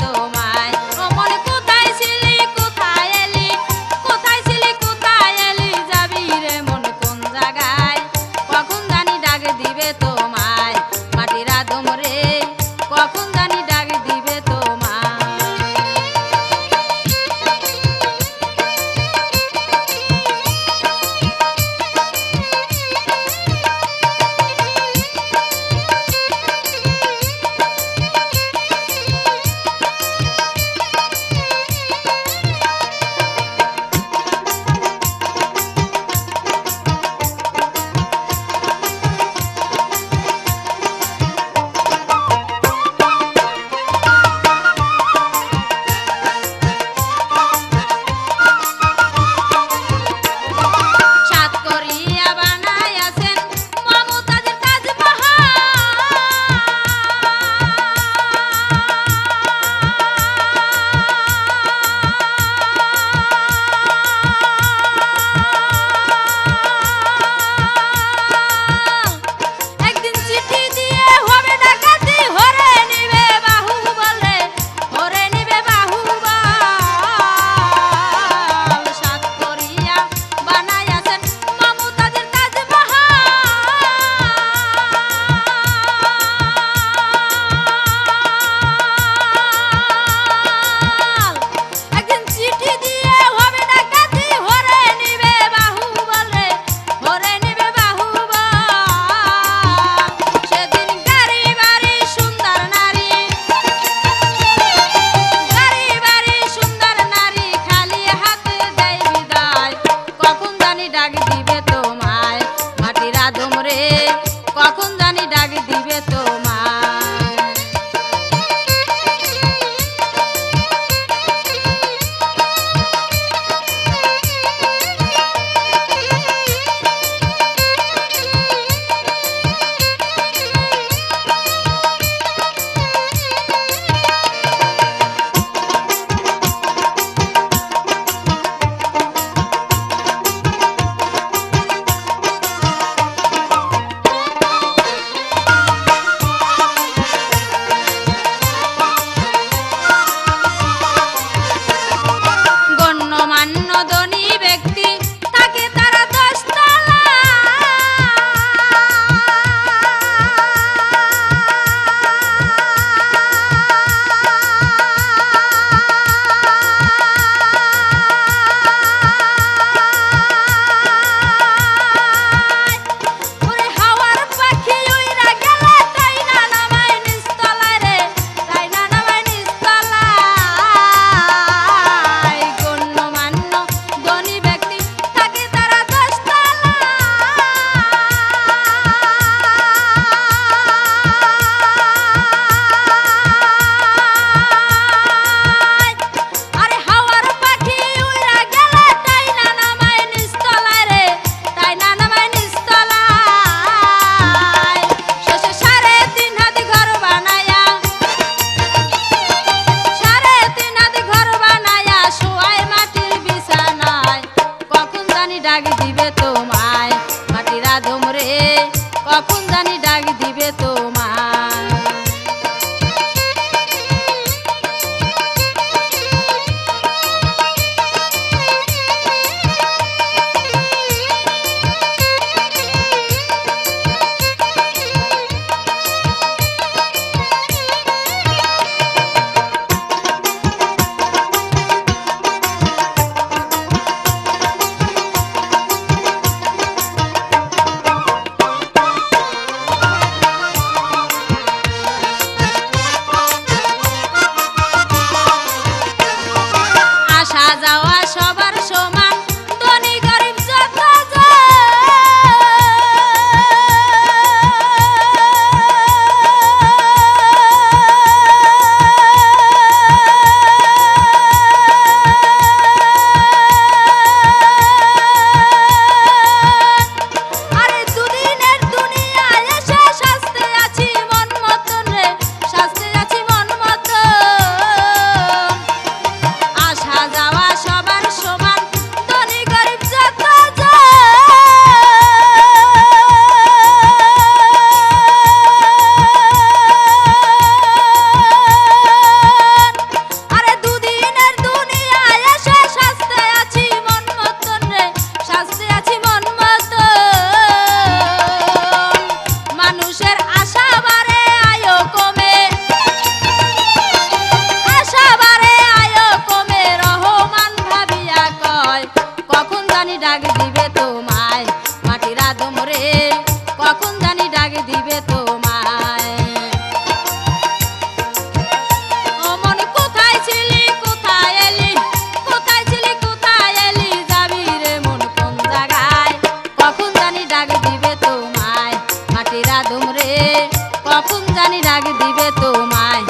তোমায়। ও মন কোথায় ছিলি কোথায় এলি, কোথায় ছিলি কোথায় এলি, যাবি রে মন কোন জায়গায়, কখন জানি ডাক দিবে তোমায়। মাটির আদম রে কখন জানি ডাক দিবে তোমায়। কখন জানি ডাক দিবে তোমায়। গণ্যমান্য ধনী ব্যক্তি থাকে তারা 10 তলা, ওরে হাওয়ার পাখি উইরা গেলে তাই না নামায় নিচতলায় রে, তাই না নামায় নিচতলায়। গণ্যমান্য ধনী ব্যক্তি থাকে তারা 10 তলা, আরে হাওয়ার পাখি উইরা গেলে তাই না নামায় নিচতলায় রে, তাই না নামায় নিচতলায়। শেষে 3.5 হাত ঘর বানায়া, 3.5 হাত ঘর বানায়া শোয়ায় মাটির বিছানায়, কখন জানি ডাক দিবে তোমায়। মাটির আদম রে কখন জানি ডাক দিবে তোমায়। কখন জানি ডাক দিবে তোমায়। ও মন কোথায় ছিলি কোথায় এলি, কোথায় ছিলি কোথায় এলি, যাবি রে মন কোন জায়গায়, কখন জানি ডাক দিবে তোমায়। মাটির আদম রে কখন জানি ডাক দিবে তোমায়।